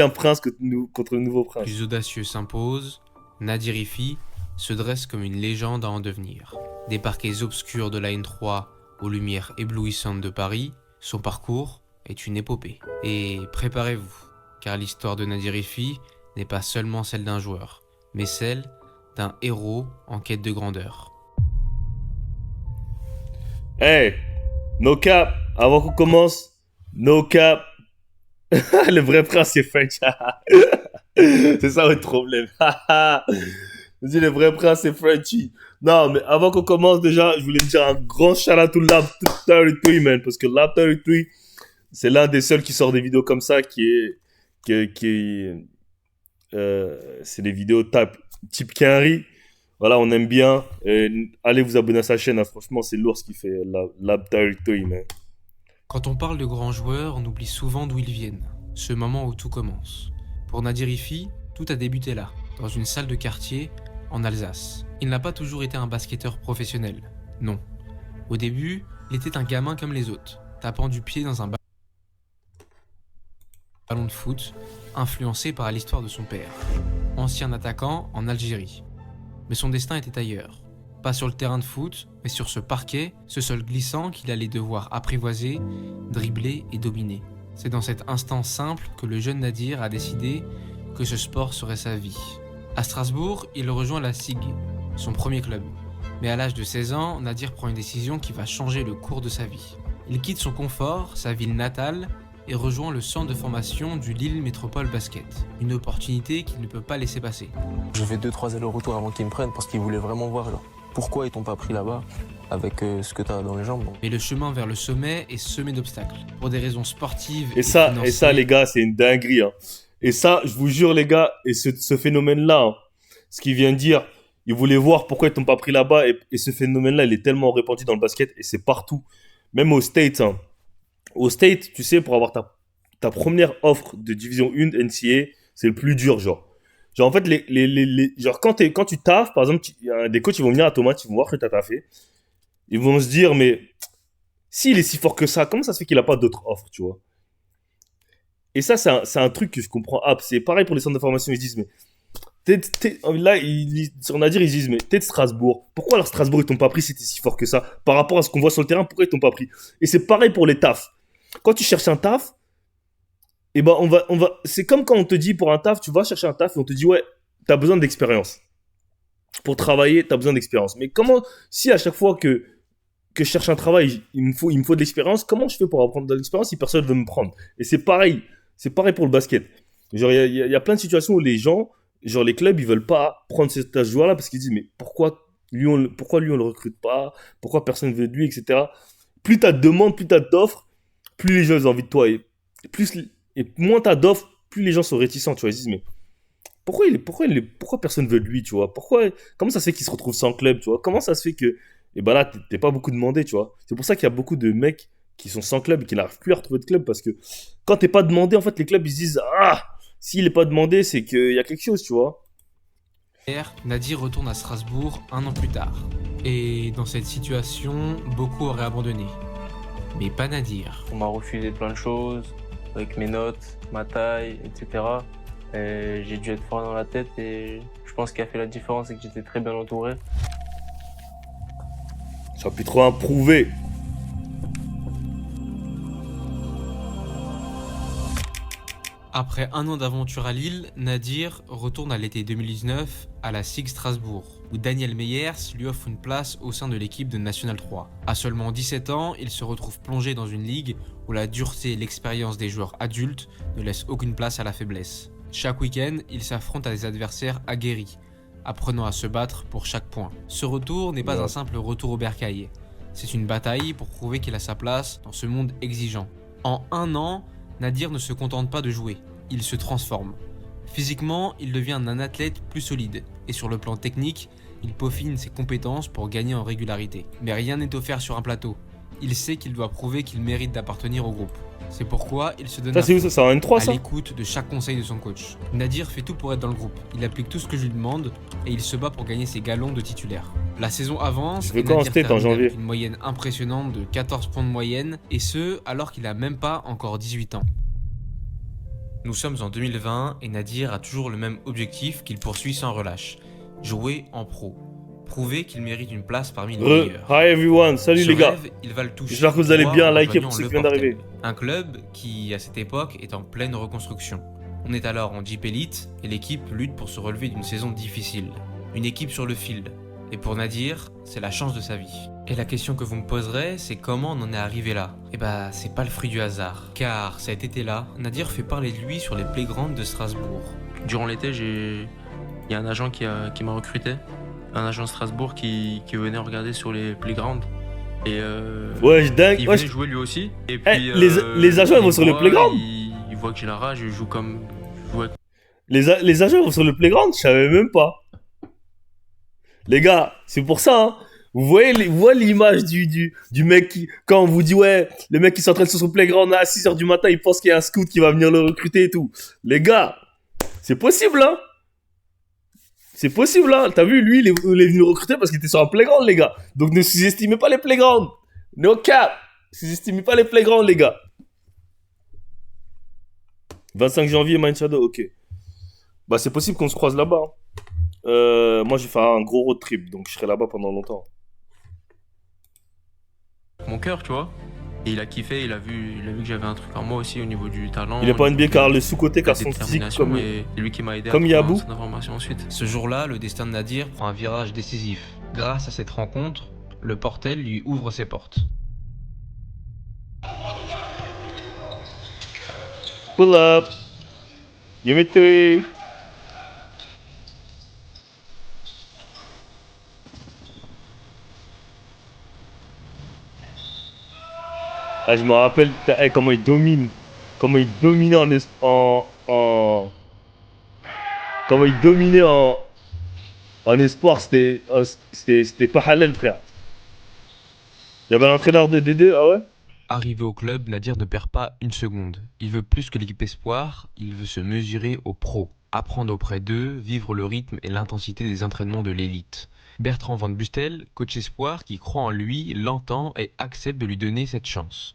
Un prince contre le nouveau prince. Plus audacieux s'impose, Nadir Ifi se dresse comme une légende à en devenir. Des parquets obscurs de la N3 aux lumières éblouissantes de Paris, son parcours est une épopée. Et préparez-vous, car l'histoire de Nadir Ifi n'est pas seulement celle d'un joueur, mais celle d'un héros en quête de grandeur. Hey, no cap, avant qu'on commence, no cap. Le vrai prince, c'est French. C'est ça le problème. Je dis le vrai prince, c'est Frenchy. Non, mais avant qu'on commence, déjà, je voulais dire un grand shout-out to Lab 33, man. Parce que Lab 33, c'est l'un des seuls qui sort des vidéos comme ça, c'est des vidéos type Kenry. Voilà, on aime bien. Allez vous abonner à sa chaîne, hein. Franchement, c'est lourd ce qu'il fait, Lab 33, man. Quand on parle de grands joueurs, on oublie souvent d'où ils viennent, ce moment où tout commence. Pour Nadir Ifi, tout a débuté là, dans une salle de quartier, en Alsace. Il n'a pas toujours été un basketteur professionnel, non. Au début, il était un gamin comme les autres, tapant du pied dans un ballon de foot, influencé par l'histoire de son père, ancien attaquant en Algérie. Mais son destin était ailleurs. Pas sur le terrain de foot, mais sur ce parquet, ce sol glissant qu'il allait devoir apprivoiser, dribbler et dominer. C'est dans cet instant simple que le jeune Nadir a décidé que ce sport serait sa vie. À Strasbourg, il rejoint la SIG, son premier club. Mais à l'âge de 16 ans, Nadir prend une décision qui va changer le cours de sa vie. Il quitte son confort, sa ville natale, et rejoint le centre de formation du Lille Métropole Basket. Une opportunité qu'il ne peut pas laisser passer. J'ai fait 2-3 allers-retours avant qu'ils me prennent parce qu'ils voulaient vraiment voir genre, pourquoi ils t'ont pas pris là-bas avec ce que t'as dans les jambes. Mais le chemin vers le sommet est semé d'obstacles. Pour des raisons sportives et ça, les gars, c'est une dinguerie. Hein. Et ça, je vous jure, les gars, et ce phénomène-là, hein, ce qu'il vient de dire, ils voulaient voir pourquoi ils t'ont pas pris là-bas. Et ce phénomène-là, il est tellement répandu dans le basket et c'est partout. Même aux States. Hein. Aux States, tu sais, pour avoir ta première offre de division 1 NCAA, c'est le plus dur, genre. Genre, en fait, genre, quand tu taffes, par exemple, des coachs, ils vont venir à Thomas, ils vont voir que t'as taffé. Ils vont se dire, mais s'il est si fort que ça, comment ça se fait qu'il a pas d'autres offres, tu vois? Et ça, c'est un truc que je comprends. Ah, c'est pareil pour les centres de formation, ils se disent, mais là, sur Nadir, ils se disent, mais t'es de Strasbourg. Pourquoi alors Strasbourg, ils t'ont pas pris si t'es si fort que ça? Par rapport à ce qu'on voit sur le terrain, pourquoi ils t'ont pas pris? Et c'est pareil pour les tafs. Quand tu cherches un taf, et ben c'est comme quand on te dit pour un taf, tu vas chercher un taf et on te dit, ouais, t'as besoin d'expérience. Pour travailler, t'as besoin d'expérience. Mais comment, si à chaque fois que je cherche un travail, il me faut de l'expérience, comment je fais pour apprendre de l'expérience si personne ne veut me prendre? Et c'est pareil pour le basket. Genre, il y a plein de situations où les gens, genre les clubs, ils veulent pas prendre ce joueur-là parce qu'ils disent, mais pourquoi lui on le recrute pas? Pourquoi personne veut de lui, etc. Plus t'as de demandes, plus t'as d'offres, plus les gens ont envie de toi. Et moins t'as d'offres, plus les gens sont réticents, tu vois. Ils disent, mais pourquoi personne veut de lui, tu vois? Comment ça se fait qu'il se retrouve sans club, tu vois? Comment ça se fait que, et ben là, t'es pas beaucoup demandé, tu vois? C'est pour ça qu'il y a beaucoup de mecs qui sont sans club et qui n'arrivent plus à retrouver de club parce que quand t'es pas demandé, en fait, les clubs, ils se disent, ah, s'il est pas demandé, c'est qu'il y a quelque chose, tu vois? Nadir retourne à Strasbourg 1 an plus tard. Et dans cette situation, beaucoup auraient abandonné. Mais pas Nadir. On m'a refusé plein de choses, avec mes notes, ma taille, etc. Et j'ai dû être fort dans la tête et je pense qu'il a fait la différence, c'est que j'étais très bien entouré. Chapitre 1, prouvé. Après 1 an d'aventure à Lille, Nadir retourne à l'été 2019 à la SIG Strasbourg, où Daniel Meyers lui offre une place au sein de l'équipe de National 3. À seulement 17 ans, il se retrouve plongé dans une ligue où la dureté et l'expérience des joueurs adultes ne laissent aucune place à la faiblesse. Chaque week-end, il s'affronte à des adversaires aguerris, apprenant à se battre pour chaque point. Ce retour n'est pas un simple retour au bercail. C'est une bataille pour prouver qu'il a sa place dans ce monde exigeant. En 1 an, Nadir ne se contente pas de jouer, il se transforme. Physiquement, il devient un athlète plus solide, et sur le plan technique, il peaufine ses compétences pour gagner en régularité. Mais rien n'est offert sur un plateau. Il sait qu'il doit prouver qu'il mérite d'appartenir au groupe. C'est pourquoi il se donne Ça, c'est où ça? C'est en N3, ça? à l'écoute de chaque conseil de son coach. Nadir fait tout pour être dans le groupe. Il applique tout ce que je lui demande et il se bat pour gagner ses galons de titulaire. La saison avance et Nadir termine avec une moyenne impressionnante de 14 points de moyenne, et ce alors qu'il a même pas encore 18 ans. Nous sommes en 2020 et Nadir a toujours le même objectif qu'il poursuit sans relâche. Jouer en pro. Prouver qu'il mérite une place parmi les meilleurs. Hi everyone, salut Ce les gars. rêve, il va le toucher. J'espère que vous allez bien, en liker rejoignant pour ceux Le qui viennent Portel, d'arriver. un club qui, à cette époque, est en pleine reconstruction. On est alors en Jeep Elite et l'équipe lutte pour se relever d'une saison difficile. Une équipe sur le field. Et pour Nadir, c'est la chance de sa vie. Et la question que vous me poserez, c'est comment on en est arrivé là? Eh bah, c'est pas le fruit du hasard. Car cet été-là, Nadir fait parler de lui sur les playgrounds de Strasbourg. Durant l'été, il y a un agent qui m'a recruté. Un agent de Strasbourg qui venait regarder sur les playgrounds. Et Ouais, dingue. il Ouais, venait jouer lui aussi. Et puis, les agents, ils vont sur le playground. Il voit que j'ai la rage, je joue comme... Je joue avec... les agents vont sur le playground, je savais même pas. Les gars, c'est pour ça, hein. Vous voyez l'image du mec qui, quand on vous dit, ouais, le mec qui s'entraîne sur son playground à 6h du matin, il pense qu'il y a un scout qui va venir le recruter et tout. Les gars, c'est possible, hein. C'est possible, hein. T'as vu, lui, il est venu le recruter parce qu'il était sur un playground, les gars. Donc ne sous-estimez pas les playgrounds. No cap. Sous-estimez pas les playgrounds, les gars. 25 janvier, Mind Shadow, ok. Bah, c'est possible qu'on se croise là-bas, hein. Moi, j'ai fait un gros road trip, donc je serai là-bas pendant longtemps. mon cœur, tu vois. Et il a kiffé, il a vu que j'avais un truc en moi aussi au niveau du talent. Il est pas NBA car le sous-côté, car son physique détermination, comme... et c'est lui qui m'a aidé comme à Yabou. trouver son information ensuite. Ce jour-là, le destin de Nadir prend un virage décisif. Grâce à cette rencontre, le Portel lui ouvre ses portes. Pull up. Give me three. Ah, je me rappelle comment il domine. Comment il dominait comment il dominait en espoir. C'était pas halal, frère. Il y avait un entraîneur de D2, ah ouais? Arrivé au club, Nadir ne perd pas une seconde. Il veut plus que l'équipe espoir, il veut se mesurer aux pros. Apprendre auprès d'eux, vivre le rythme et l'intensité des entraînements de l'élite. Bertrand Van Bustel, coach espoir qui croit en lui, l'entend et accepte de lui donner cette chance.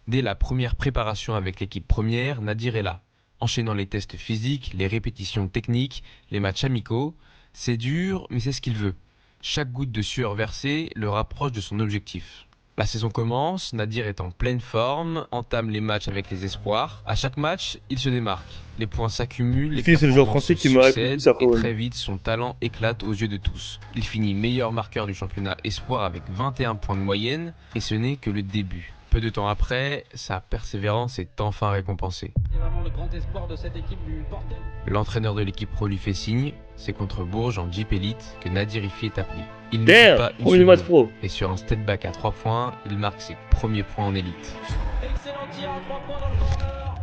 Dès la première préparation avec l'équipe première, Nadir est là. Enchaînant les tests physiques, les répétitions techniques, les matchs amicaux. C'est dur, mais c'est ce qu'il veut. Chaque goutte de sueur versée le rapproche de son objectif. La saison commence, Nadir est en pleine forme, entame les matchs avec les espoirs. À chaque match, il se démarque. Les points s'accumulent, les C'est le joueur français qui me succèdent, répondu ça, et très vite, son talent éclate aux yeux de tous. Il finit meilleur marqueur du championnat espoir avec 21 points de moyenne, et ce n'est que le début. Peu de temps après, sa persévérance est enfin récompensée. C'est vraiment le grand espoir de cette équipe du Portel. L'entraîneur de l'équipe pro lui fait signe, c'est contre Bourges en Jeep Elite que Nadir Rifi est appelé. Il ne joue Damn, pas une premier match seconde. pro. Et sur un step back à 3 points, il marque ses premiers points en élite. Excellent tir à 3 points dans le corner.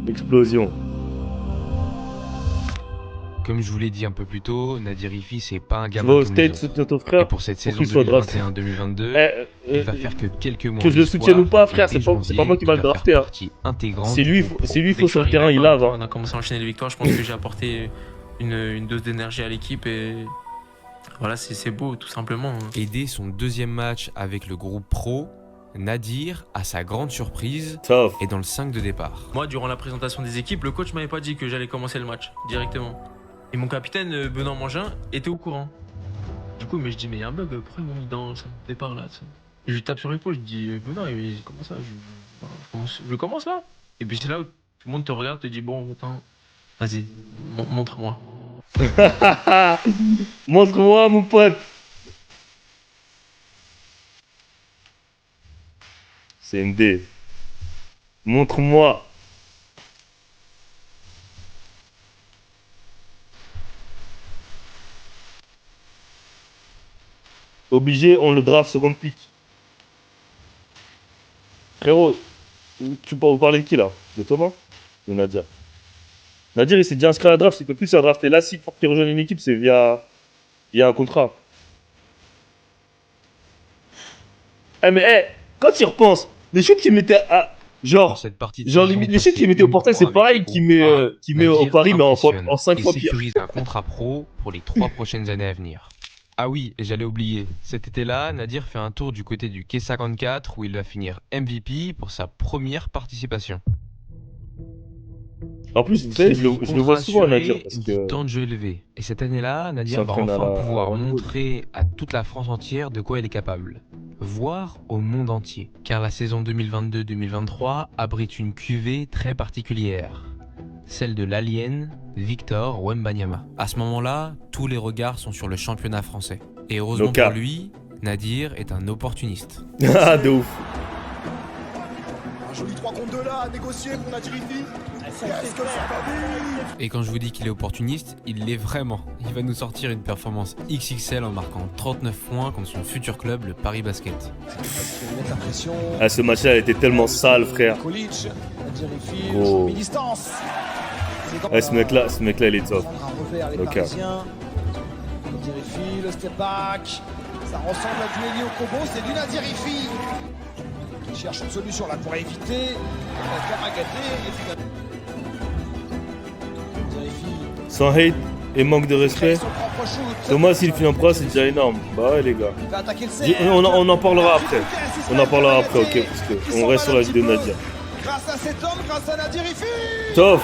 Explosion. Comme je vous l'ai dit un peu plus tôt, Nadir Rifi c'est pas un Tu gamin vas au comme les States autres. soutenir ton Et frère pour cette pour saison qu'il soit drafté. 2021-2022, il va faire que quelques mois. Que je le d'espoir, soutienne ou pas, frère, et c'est dès pas janvier, moi qui va le il va faire drafter, hein. partie intégrante C'est lui, du groupe. il faut sur le terrain, il lave, hein. On a commencé à enchaîner les victoires, je pense que j'ai apporté une dose d'énergie à l'équipe et voilà, c'est beau tout simplement. Et dès son deuxième match avec le groupe pro, Nadir, à sa grande surprise, Tough. est dans le 5 de départ. Moi, durant la présentation des équipes, le coach m'avait pas dit que j'allais commencer le match directement. Et mon capitaine, Benoît Mangin, était au courant. Du coup, mais je dis, mais il y a un bug, pourquoi ils m'ont mis dans le départ là? Et je lui tape sur l'épaule, je dis, Benoît, comment ça? Je commence là? Et puis c'est là où tout le monde te regarde, te dit, bon, attends, vas-y, montre-moi. Montre-moi, mon pote. C'est MD. Montre-moi. Obligé, on le draft seconde pick. Frérot, tu peux vous parler de qui là? De Thomas? De Nadia? Nadir, il s'est déjà inscrit à la draft, il peut plus se faire drafter. Là, si pour qu'il rejoigne une équipe, c'est via un contrat. Eh mais, quand il repense, les shoots qu'il mettait à... Dans Genre, cette partie de genre saison, les shoots qu'il mettait au portail, c'est pareil qu'il met au Paris, mais en 5 fois pire. Il sécurise un contrat pro pour les 3 prochaines années à venir. Ah oui, et j'allais oublier. Cet été-là, Nadir fait un tour du côté du quai 54 où il va finir MVP pour sa première participation. En plus, tu Ce sais, qui dit je le vois contrat souvent, Nadir, assuré, parce du que temps de jeu élevé. Et cette année-là, il Nadir va s'entraîne enfin à pouvoir handball. montrer à toute la France entière de quoi il est capable. Voire au monde entier. Car la saison 2022-2023 abrite une cuvée très particulière. Celle de l'alien Victor Wembanyama. À ce moment-là, tous les regards sont sur le championnat français. Et No heureusement pour cap. lui, Nadir est un opportuniste. Ah, de ouf. Un joli 3 contre 2 là, à négocier qu'on a Jirifi. Qu'est-ce que ça va vite. Et quand je vous dis qu'il est opportuniste, il l'est vraiment. Il va nous sortir une performance XXL en marquant 39 points contre son futur club, le Paris Basket. Mettre la pression. Ah, ce match-là, elle était tellement sale, frère. Kolic, Jirifi, Oh. mi-distance. Ouais, ce mec-là, il est top. Prendre un revers, les Ok. Parisiens. Jirifi, le step back. Ça ressemble à du Elio Kobo, c'est du Nadirifi. Il cherche une solution là pour éviter. Il va faire agater et finalement. Jirifi Sans hate et manque de respect. crée son propre shoot. Thomas, s'il finit en pro, c'est déjà énorme. Bah ouais, les gars. Il va attaquer le cercle. On en parlera après. On en parlera après, ok, parce qu'on reste sur la vie de Nadia. Grâce à cet homme, grâce à Nadirifi. Tof.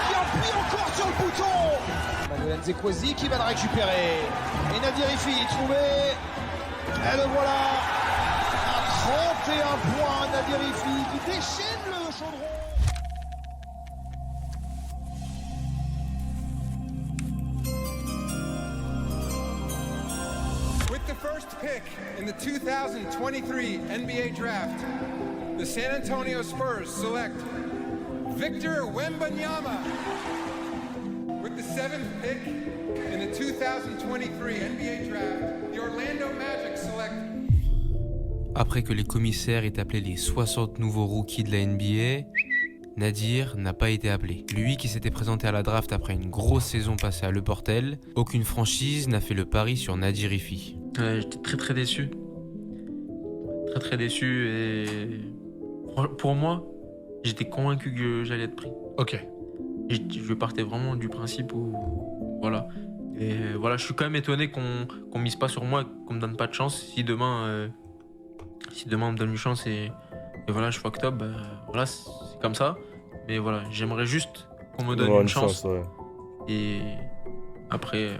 Qui appuie encore sur le bouton. Manuel Nzekwezi qui va le récupérer. Et Nadirifi est trouvé. Et le voilà. À 31 points, Nadirifi qui déchaîne le chaudron. With the first pick in the 2023 NBA Draft, the San Antonio Spurs select Victor Wembanyama. With the seventh pick in the 2023 NBA Draft, the Orlando Magic select Après que les commissaires aient appelé les 60 nouveaux rookies de la NBA, Nadir n'a pas été appelé. Lui qui s'était présenté à la draft après une grosse saison passée à Le Portel, aucune franchise n'a fait le pari sur Nadirifi. J'étais très très déçu. Très très déçu et pour moi, j'étais convaincu que j'allais être pris. Ok. Je partais vraiment du principe où voilà. Et voilà, je suis quand même étonné qu'on mise pas sur moi, qu'on me donne pas de chance. Si demain on me donne une chance et voilà, je fuck top, voilà, c'est comme ça. Mais voilà, j'aimerais juste qu'on me donne Ouais, une chance. ouais. Et après,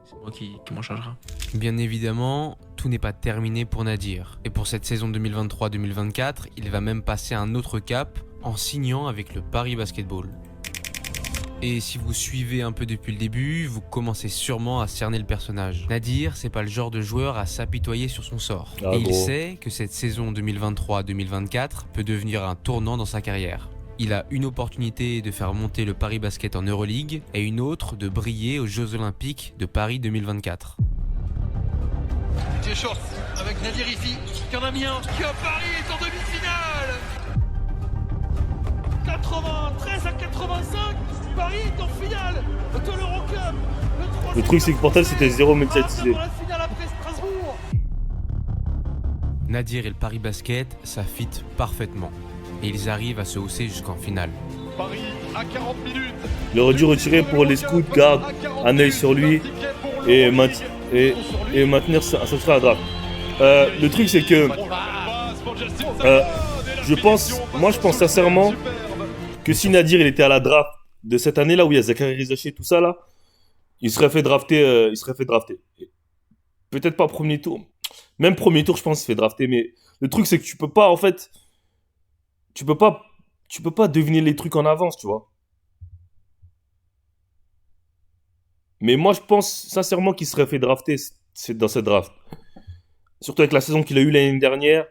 c'est moi qui m'en chargera. Bien évidemment, tout n'est pas terminé pour Nadir. Et pour cette saison 2023-2024, il va même passer un autre cap en signant avec le Paris Basketball. Et si vous suivez un peu depuis le début, vous commencez sûrement à cerner le personnage. Nadir, c'est pas le genre de joueur à s'apitoyer sur son sort. Ah, et il gros. sait que cette saison 2023-2024 peut devenir un tournant dans sa carrière. Il a une opportunité de faire monter le Paris Basket en Euroleague et une autre de briller aux Jeux Olympiques de Paris 2024. Dieu short avec Nadirifi qui en a mis un, qui à Paris est en demi-finale. 93 à 85, Paris est en finale de l'Eurocup. Le truc, c'est que Portal, c'était zéro médiatisé. Pour la finale après Strasbourg. Nadir et le Paris Basket, ça fit parfaitement. Et ils arrivent à se hausser jusqu'en finale. Paris à 40 minutes. Il aurait dû retirer pour les scouts, garde un œil sur lui et maintenir ça sera la draft. Le truc, c'est que je pense sincèrement que si Nadir il était à la draft de cette année-là où il y a Zachary Rizaché, tout ça là, il serait fait drafter. Peut-être pas premier tour. Même premier tour, je pense, il se fait drafter. Mais le truc, c'est que tu peux pas, en fait, tu peux pas deviner les trucs en avance, tu vois. Mais moi, je pense sincèrement qu'il serait fait drafter dans cette draft. Surtout avec la saison qu'il a eue l'année dernière.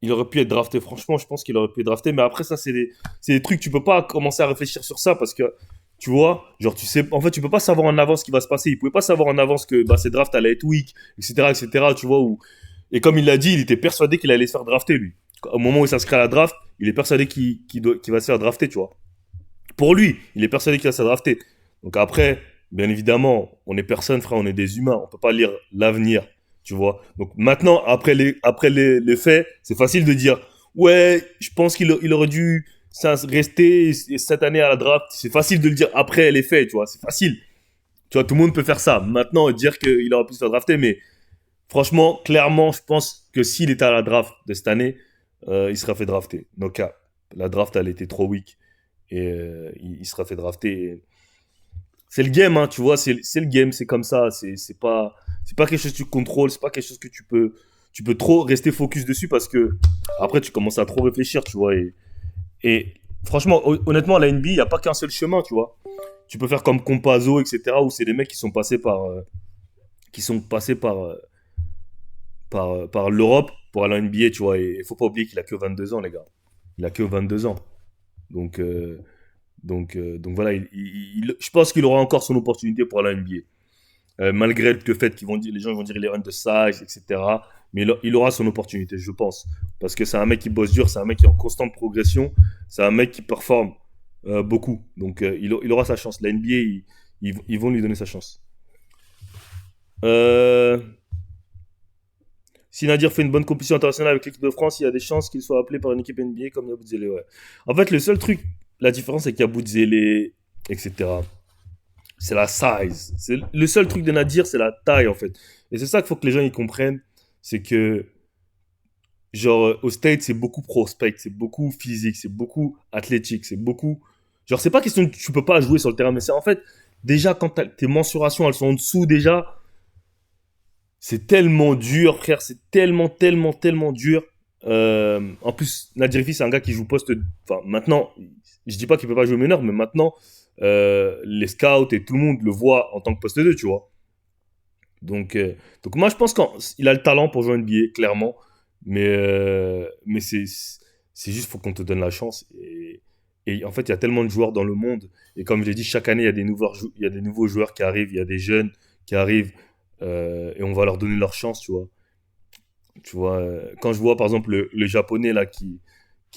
Il aurait pu être drafté. Franchement, je pense qu'il aurait pu être drafté. Mais après, ça, c'est des trucs, tu peux pas commencer à réfléchir sur ça parce que, tu vois, genre, tu sais, en fait, tu peux pas savoir en avance ce qui va se passer. Il pouvait pas savoir en avance que cette draft allait être weak, etc., tu vois. Et comme il l'a dit, il était persuadé qu'il allait se faire drafter, lui. Au moment où il s'inscrit à la draft, il est persuadé qu'il va se faire drafter, tu vois. Pour lui, il est persuadé qu'il va se faire drafter. Donc après, bien évidemment, on est personne, frère, on est des humains. On peut pas lire l'avenir, tu vois. Donc maintenant, après les faits, c'est facile de dire, ouais, je pense qu'il aurait dû rester cette année à la draft. C'est facile de le dire après les faits, tu vois. C'est facile. Tu vois, tout le monde peut faire ça. Maintenant, dire qu'il aurait pu se faire drafter, mais franchement, clairement, je pense que s'il était à la draft de cette année, il serait fait drafter. No cap. La draft, elle était trop weak. Et il sera fait drafter. C'est le game, hein, tu vois, c'est le game, c'est comme ça. C'est pas quelque chose que tu contrôles, c'est pas quelque chose que tu peux trop rester focus dessus parce que après, tu commences à trop réfléchir, tu vois. Et franchement, honnêtement, à la NBA, il n'y a pas qu'un seul chemin, tu vois. Tu peux faire comme Compazo, etc., où c'est des mecs qui sont passés par l'Europe pour aller en NBA, tu vois. Et il faut pas oublier qu'il a que 22 ans, les gars. Il a que 22 ans. Donc, donc voilà, je pense qu'il aura encore son opportunité pour aller en NBA. Malgré le fait les gens vont dire qu'il est undersized, etc. Mais il aura son opportunité, je pense. Parce que c'est un mec qui bosse dur, c'est un mec qui est en constante progression, c'est un mec qui performe beaucoup. Donc il aura sa chance. La NBA, ils vont lui donner sa chance. Si Nadir fait une bonne compétition internationale avec l'équipe de France, il y a des chances qu'il soit appelé par une équipe NBA comme Yabusele. Ouais. En fait, le seul truc, la différence, c'est qu'Yabusele, etc., c'est la size. C'est le seul truc de Nadir, c'est la taille, en fait. Et c'est ça qu'il faut que les gens y comprennent. C'est que, genre, au States, c'est beaucoup prospect, c'est beaucoup physique, c'est beaucoup athlétique, c'est beaucoup. Genre, c'est pas question que tu peux pas jouer sur le terrain, mais c'est en fait, déjà, quand tes mensurations, elles sont en dessous, déjà, c'est tellement dur, frère. C'est tellement dur. En plus, Nadjerifi, c'est un gars qui joue poste. Enfin, maintenant, je dis pas qu'il peut pas jouer meneur, mais maintenant, les scouts et tout le monde le voit en tant que poste 2, tu vois. Donc moi, je pense qu'il a le talent pour jouer NBA, clairement. Mais c'est juste, faut qu'on te donne la chance. Et en fait, il y a tellement de joueurs dans le monde. Et comme je l'ai dit, chaque année, il y a des nouveaux joueurs qui arrivent, il y a des jeunes qui arrivent. Et on va leur donner leur chance, tu vois. Quand je vois par exemple le japonais là qui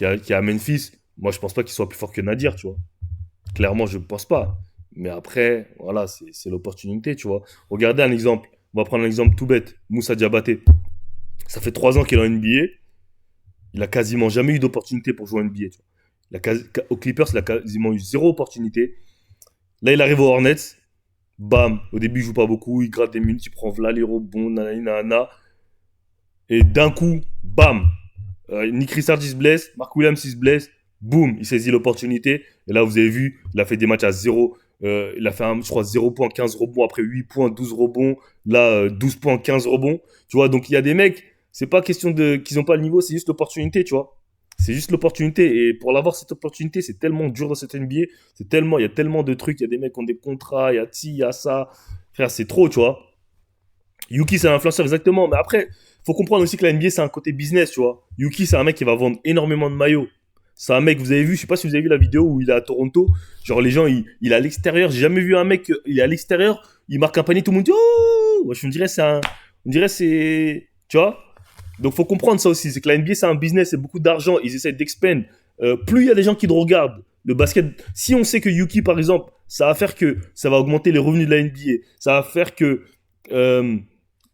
est à Memphis, moi je pense pas qu'il soit plus fort que Nadir, tu vois. Clairement, je ne pense pas. Mais après, voilà, c'est l'opportunité, tu vois. Regardez un exemple. On va prendre un exemple tout bête. Moussa Diabaté. Ça fait 3 ans qu'il est en NBA. Il a quasiment jamais eu d'opportunité pour jouer en NBA. Tu vois. Aux Clippers, il a quasiment eu zéro opportunité. Là, il arrive aux Hornets. Bam. Au début, il joue pas beaucoup. Il gratte des minutes. Il prend v'là les rebonds. Nanana. Et d'un coup, bam. Nick Richards se blesse. Mark Williams se blesse. Boum. Il saisit l'opportunité. Et là, vous avez vu, il a fait des matchs à 0. Il a fait, je crois, 0 points, 15 rebonds. Après 8 points, 12 rebonds. Là, 12 points, 15 rebonds. Tu vois, donc il y a des mecs, c'est pas question qu'ils n'ont pas le niveau, c'est juste l'opportunité, tu vois. C'est juste l'opportunité. Et pour l'avoir, cette opportunité, c'est tellement dur dans cette NBA. Il y a tellement de trucs. Il y a des mecs qui ont des contrats. Il y a ci, il y a ça. Frère, c'est trop, tu vois. Yuki, c'est un influenceur, exactement. Mais après, faut comprendre aussi que la NBA, c'est un côté business, tu vois. Yuki, c'est un mec qui va vendre énormément de maillots. C'est un mec, vous avez vu, je sais pas si vous avez vu la vidéo où il est à Toronto. Genre, les gens, il est à l'extérieur. J'ai jamais vu un mec, il est à l'extérieur, il marque un panier, tout le monde dit oh! Ouais, je me dirais, c'est. Tu vois? Donc, faut comprendre ça aussi. C'est que la NBA, c'est un business, c'est beaucoup d'argent. Ils essaient d'expand. Plus il y a des gens qui te regardent, le basket. Si on sait que Yuki, par exemple, ça va faire que ça va augmenter les revenus de la NBA. Ça va faire que.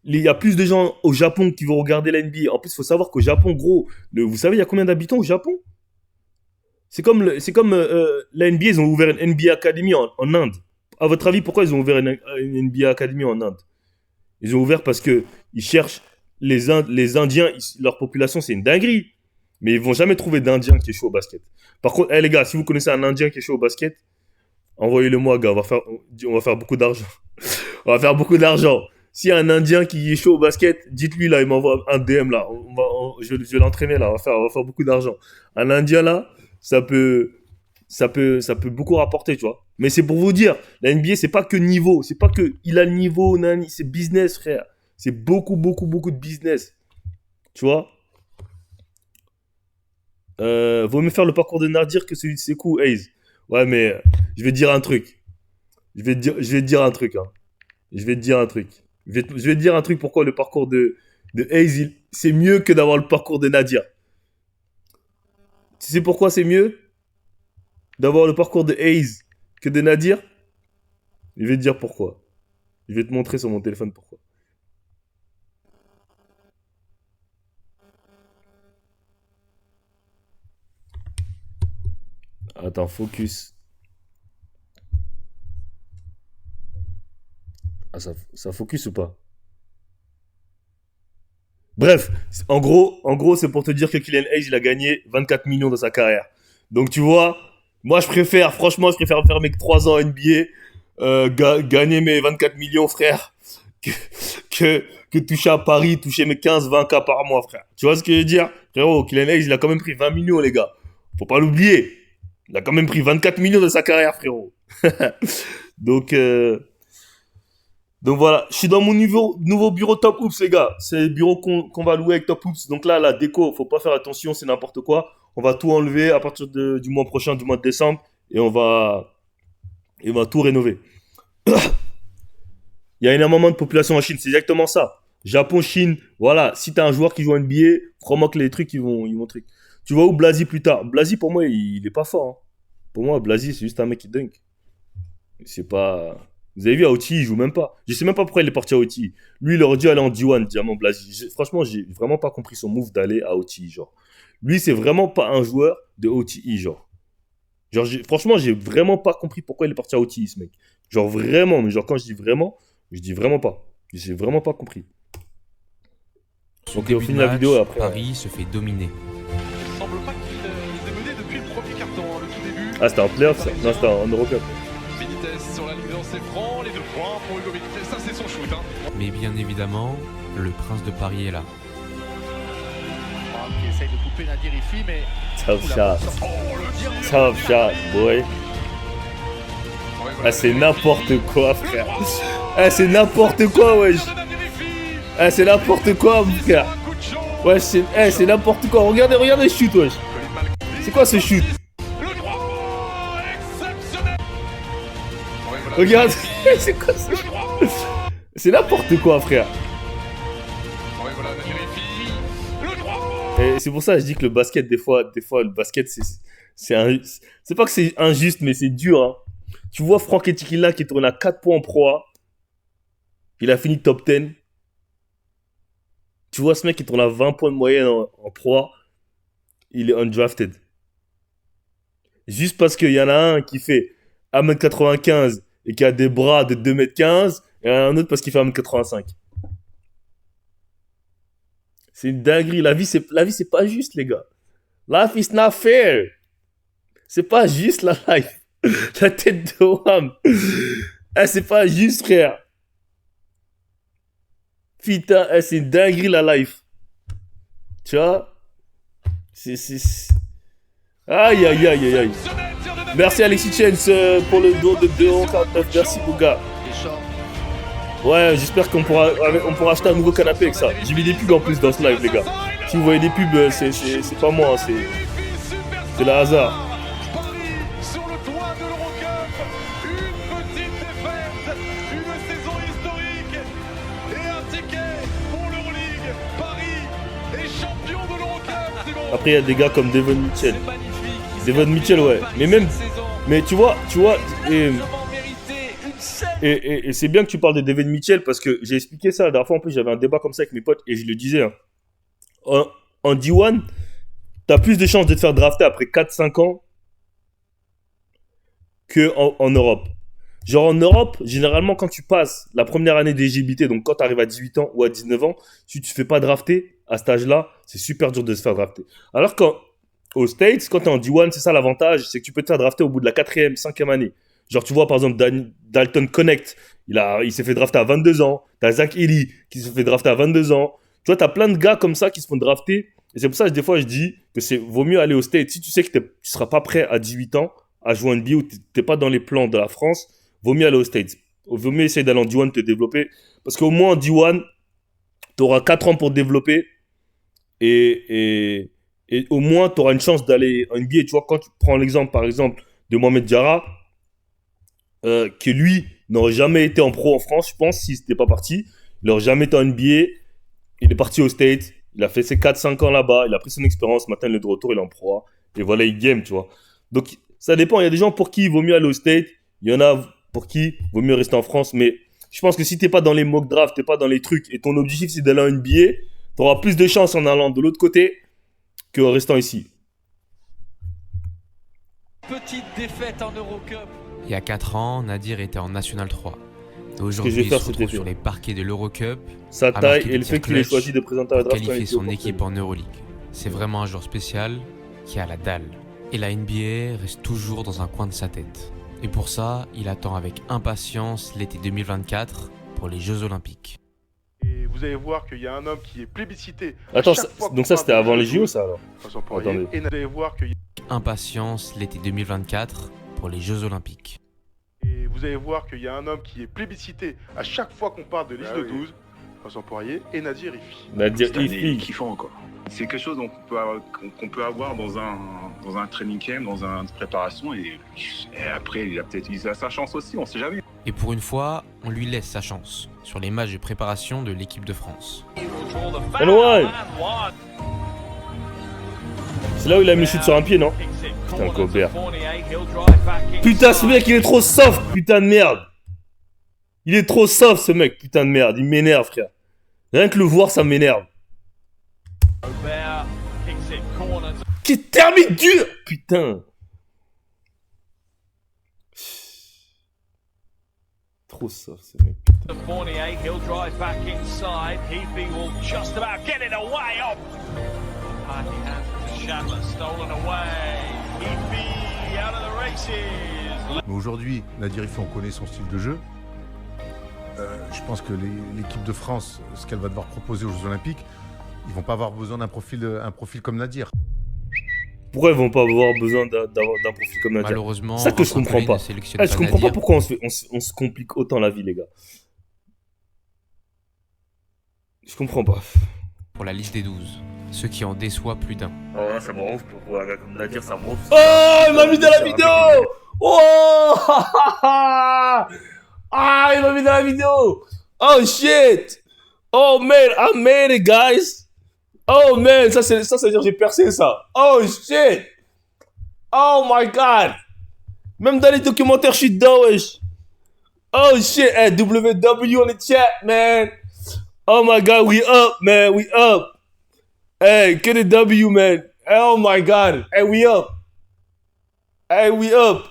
Il y a plus de gens au Japon qui vont regarder la NBA. En plus, il faut savoir qu'au Japon, gros, vous savez, il y a combien d'habitants au Japon? C'est comme la NBA, ils ont ouvert une NBA Academy en Inde. À votre avis, pourquoi ils ont ouvert une NBA Academy en Inde? Ils ont ouvert parce que ils cherchent les Indiens, leur population, c'est une dinguerie. Mais ils vont jamais trouver d'Indien qui est chaud au basket. Par contre, les gars, si vous connaissez un Indien qui est chaud au basket, envoyez-le moi, gars. On va faire beaucoup d'argent. On va faire beaucoup d'argent. S'il y a un Indien qui est chaud au basket, dites-lui là, il m'envoie un DM là. Je vais l'entraîner là. On va faire beaucoup d'argent. Un Indien là, ça peut beaucoup rapporter, tu vois. Mais c'est pour vous dire, la NBA, c'est pas que niveau. C'est pas que il a le niveau, nani. C'est business, frère. C'est beaucoup de business. Tu vois. Vaut mieux faire le parcours de Nadir que celui de Sekou, Hayes. Ouais, mais je vais te dire un truc. Je vais te dire un truc, hein. Je vais te dire un truc. Je vais te dire un truc pourquoi le parcours de Hayes, c'est mieux que d'avoir le parcours de Nadir. Tu sais pourquoi c'est mieux d'avoir le parcours de Hayes que de Nadir? Je vais te dire pourquoi. Je vais te montrer sur mon téléphone pourquoi. Attends, focus. ça focus ou pas? Bref, en gros, c'est pour te dire que Kylian Hayes, il a gagné 24 millions dans sa carrière. Donc, tu vois, moi, je préfère faire mes 3 ans NBA, gagner mes 24 millions, frère, que toucher à Paris, toucher mes 15-20K par mois, frère. Tu vois ce que je veux dire? Frérot, Kylian Hayes, il a quand même pris 20 millions, les gars. Faut pas l'oublier. Il a quand même pris 24 millions dans sa carrière, frérot. Donc voilà, je suis dans mon nouveau bureau Top Hoops, les gars. C'est le bureau qu'on va louer avec Top Hoops. Donc là, la déco, faut pas faire attention, c'est n'importe quoi. On va tout enlever à partir du mois prochain, du mois de décembre. Et on va tout rénover. Il y a énormément de population en Chine, c'est exactement ça. Japon, Chine, voilà. Si t'as un joueur qui joue en NBA, crois-moi que les trucs, ils vont truc. Tu vois où Blasi plus tard? Blasi, pour moi, il est pas fort. Hein. Pour moi, Blasi, c'est juste un mec qui dunk. C'est pas... Vous avez vu, à OTI, il joue même pas. Je sais même pas pourquoi il est parti à OTI. Lui, il aurait dû aller en D1, Diamant Blasi. Franchement, j'ai vraiment pas compris son move d'aller à OTI, genre. Lui, c'est vraiment pas un joueur de OTI, genre. Franchement, j'ai vraiment pas compris pourquoi il est parti à OTI, ce mec. Genre, vraiment, mais genre, quand je dis vraiment pas. J'ai vraiment pas compris. Son Donc, début on finit de la match, vidéo et après. Paris se fait dominer. Il semble pas qu'il ait mené depuis le premier carton, le tout début. Ah, c'était en playoff, ça? Non, c'était en Eurocup. Benitez sur la ligne de lancer franc, les 2 points pour Hugo Benitez, ça c'est son shoot. Hein. Mais bien évidemment, le prince de Paris est là. Qui essaye de couper Nadirifi, mais... Tough shot. Tough shot, boy. Ah, c'est n'importe quoi, frère. Ah, c'est n'importe quoi, wesh. Ah, c'est n'importe quoi, mon frère. Ouais, c'est n'importe quoi. Regardez le shoot, wesh. C'est quoi ce shoot? Regarde, c'est quoi ce shoot? C'est n'importe quoi, frère. Et c'est pour ça que je dis que le basket, des fois le basket, c'est pas que c'est injuste, mais c'est dur. Hein. Tu vois Franck Etikila qui tourne à 4 points en Pro A. Il a fini top 10. Tu vois ce mec qui tourne à 20 points de moyenne en Pro A. Il est undrafted. Juste parce qu'il y en a un qui fait 1m95 et qui a des bras de 2m15, et un autre parce qu'il fait 1m85. C'est une dinguerie. La vie, c'est pas juste, les gars. Life is not fair. C'est pas juste, la life. La tête de Wham. Ah, c'est pas juste, frère. Putain, c'est une dinguerie, la life. Tu vois? Aïe, aïe, aïe, aïe, aïe. Merci, Alexis Chance, pour le don de 2,49€. Merci, mon gars. Ouais, j'espère qu'on pourra acheter un nouveau canapé avec ça. J'ai mis des pubs en plus dans ce live, les gars. Si vous voyez des pubs, c'est pas moi, c'est le hasard. Paris sur le toit de l'Eurocup, une petite défaite, une saison historique et un ticket pour l'Euroleague. Paris est champion de l'Eurocup, c'est bon. Après, il y a des gars comme Devon Mitchell. C'est magnifique. Devon Mitchell, ouais. Mais tu vois, et c'est bien que tu parles de Devon Mitchell parce que j'ai expliqué ça la dernière fois. En plus, j'avais un débat comme ça avec mes potes et je le disais. Hein. En D1, t'as plus de chances de te faire drafter après 4-5 ans qu'en Europe. Genre en Europe, généralement, quand tu passes la première année d'éligibilité, donc quand tu arrives à 18 ans ou à 19 ans, si tu ne te fais pas drafter à cet âge-là, c'est super dur de se faire drafter. Alors qu'aux States, quand tu es en D1, c'est ça l'avantage, c'est que tu peux te faire drafter au bout de la 4e, 5e année. Genre, tu vois, par exemple, Dalton Connect, il s'est fait drafter à 22 ans. T'as Zach Edey qui se fait drafter à 22 ans. Tu vois, t'as plein de gars comme ça qui se font drafter. Et c'est pour ça que des fois, je dis que vaut mieux aller au States. Si tu sais que tu seras pas prêt à 18 ans à jouer en NBA ou t'es pas dans les plans de la France, vaut mieux aller aux States. Vaut mieux essayer d'aller en D1, te développer. Parce qu'au moins en D1, t'auras 4 ans pour te développer. Et au moins, t'auras une chance d'aller en NBA. Tu vois, quand tu prends l'exemple, par exemple, de Mohamed Diarra, que lui n'aurait jamais été en pro en France, je pense, s'il n'était pas parti. Il n'aurait jamais été en NBA. Il est parti aux States. Il a fait ses 4-5 ans là-bas. Il a pris son expérience. Maintenant, il est de retour. Il est en pro. Et voilà, il game, tu vois. Donc, ça dépend. Il y a des gens pour qui il vaut mieux aller aux States. Il y en a pour qui il vaut mieux rester en France. Mais je pense que si tu n'es pas dans les mock drafts, tu n'es pas dans les trucs, et ton objectif, c'est d'aller en NBA, tu auras plus de chances en allant de l'autre côté qu'en restant ici. Petite défaite en Eurocup. Il y a 4 ans, Nadir était en National 3. Et aujourd'hui, je vais il faire se cet retrouve effet. sur les parquets de l'Eurocup Sa alors taille qu'il et le était fait qu'il ait clutch choisi de présenter la pour draft quand il qualifier était au son Portugal. équipe en Euroleague. C'est vraiment un joueur spécial qui a la dalle. Et la NBA reste toujours dans un coin de sa tête. Et pour ça, il attend avec impatience l'été 2024 pour les Jeux Olympiques. Et vous allez voir qu'il y a un homme qui est plébiscité. Attends, Chaque fois qu'on donc ça parle c'était de avant les Jeux JO ça alors? Vincent Poirier. Attendez. Et vous allez voir qu'il y Impatience l'été 2024 pour les Jeux Olympiques. Et vous allez voir qu'il y a un homme qui est plébiscité à chaque fois qu'on parle de liste de 12, Vincent Poirier et Nadir Rifi. Nadir C'est Rifi. kiffant encore. C'est quelque chose qu'on peut avoir dans un training camp, dans une préparation, et après il a sa chance aussi, on sait jamais. Et pour une fois, on lui laisse sa chance sur les matchs de préparation de l'équipe de France. And why? C'est là où il a mis le chute sur un pied, non? Putain, Gobert. Putain, ce mec, il est trop soft, putain de merde. Il est trop soft, ce mec, putain de merde. Il m'énerve, frère. Rien que le voir, ça m'énerve. Qui termine dur. Putain. Trop soft, ce mec. Mais aujourd'hui, Nadir Rifi, on connaît son style de jeu. Je pense que l'équipe de France, ce qu'elle va devoir proposer aux Jeux Olympiques, ils vont pas avoir besoin d'un profil comme Nadir. Pourquoi ils vont pas avoir besoin d'un profil comme Nadir? Malheureusement, ça que je comprends pas. Je comprends pas pourquoi on se complique autant la vie, les gars. Je comprends pas. Pour la liste des 12, ce qui en déçoit plus d'un. Oh, ça me rend pour un gars comme Nadir, ça me rend. Oh, il m'a mis dans la vidéo. Oh. Ah, il m'a mis dans la vidéo. Oh shit. Oh man, I made it, guys. Oh man, ça veut dire que j'ai percé ça. Oh shit. Oh my god. Même dans les documentaires, je suis dedans, wesh. Oh shit. Hey, WW on the chat, man. Oh my god, we up, man. We up. Hey, get a W, man. Oh my god. Hey, we up. Hey, we up.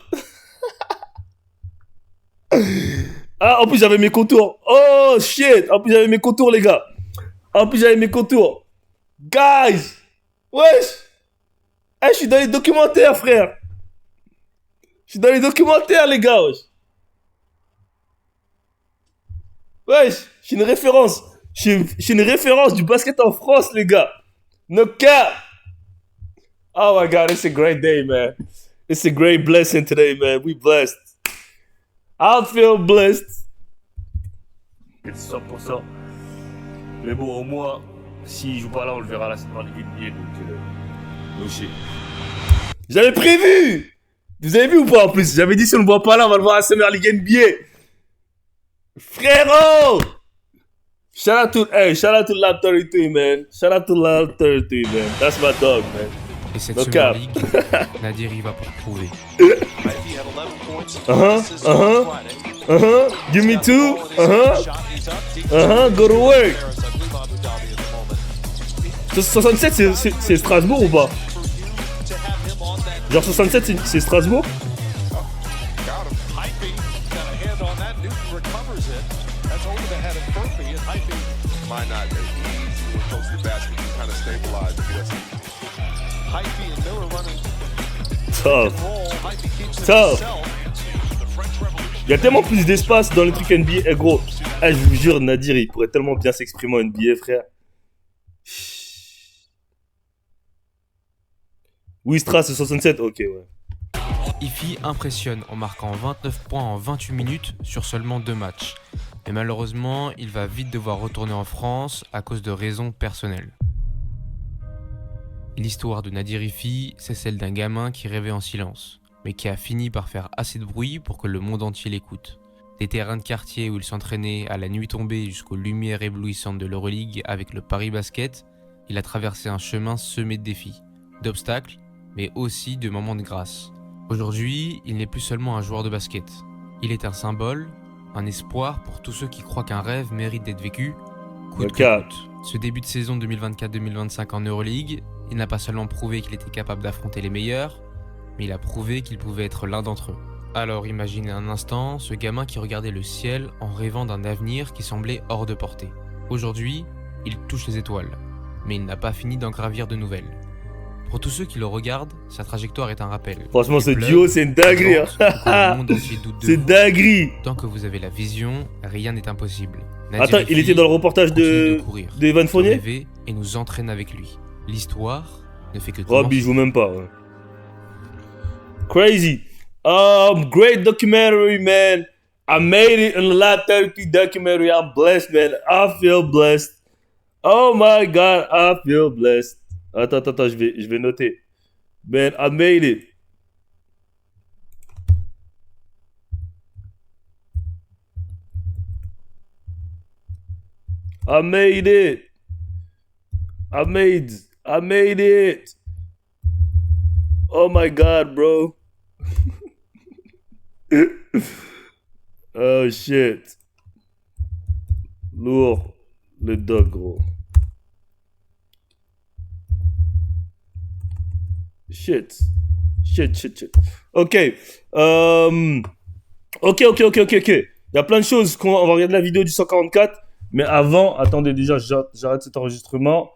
Ah, en plus, j'avais mes contours. Oh shit. En plus, j'avais mes contours, les gars. En plus, j'avais mes contours. Guys. Wesh. Hey, je suis dans les documentaires, frère. Je suis dans les documentaires, les gars, wesh. Wesh, je suis une référence. Je suis une référence du basket en France, les gars. No cap. Oh my god, it's a great day, man. It's a great blessing today, man. We blessed. I feel blessed. C'est 100%. Mais bon, au moins, s'il joue pas là, on le verra la Summer League NBA. Donc, shit. J'avais prévu. Vous avez vu ou pas en plus? J'avais dit si on ne le voit pas là, on va le voir à la Summer League NBA. Frérot! Shout out to Lab 33, man. Shout out to Lab 33, man. That's my dog, man. Et cette No Summer cap. League, Nadir y va pour prouver. Give me two. Go to work. 67, c'est Strasbourg ou pas? Genre 67, c'est Strasbourg? Tough. Il y a tellement plus d'espace dans les trucs NBA. Eh gros, je vous jure, Nadir, il pourrait tellement bien s'exprimer en NBA, frère. Oui, Stras, c'est 67, ok, ouais. Rifi impressionne en marquant 29 points en 28 minutes sur seulement 2 matchs. Mais malheureusement, il va vite devoir retourner en France à cause de raisons personnelles. L'histoire de Nadir Rifi, c'est celle d'un gamin qui rêvait en silence, mais qui a fini par faire assez de bruit pour que le monde entier l'écoute. Des terrains de quartier où il s'entraînait à la nuit tombée jusqu'aux lumières éblouissantes de l'Euroleague avec le Paris Basket, il a traversé un chemin semé de défis, d'obstacles, mais aussi de moments de grâce. Aujourd'hui, il n'est plus seulement un joueur de basket. Il est un symbole, un espoir pour tous ceux qui croient qu'un rêve mérite d'être vécu, coûte que coûte. Ce début de saison 2024-2025 en Euroleague, il n'a pas seulement prouvé qu'il était capable d'affronter les meilleurs, mais il a prouvé qu'il pouvait être l'un d'entre eux. Alors imaginez un instant ce gamin qui regardait le ciel en rêvant d'un avenir qui semblait hors de portée. Aujourd'hui, il touche les étoiles, mais il n'a pas fini d'en gravir de nouvelles. Pour tous ceux qui le regardent, sa trajectoire est un rappel. Franchement, Il ce pleuve, duo, c'est une dinguerie. il vente, le monde entier doute de C'est vous. dinguerie. Tant que vous avez la vision, rien n'est impossible. Attends, il était dans le reportage de Evan Fournier rêver et nous entraîne avec lui. L'histoire ne fait que Robbie, je joue même pas. Ouais. Crazy. Great documentary, man. I made it in the Lab Therapy documentary. I'm blessed, man. I feel blessed. Oh my God, I feel blessed. Attends, je vais noter. Man, I made it. I made it. I made it. Oh my God, bro. Oh shit. Lourd. Le dog, gros. Shit. Ok. Ok. Il y a plein de choses. On va regarder la vidéo du 144. Mais avant, attendez déjà, j'arrête cet enregistrement.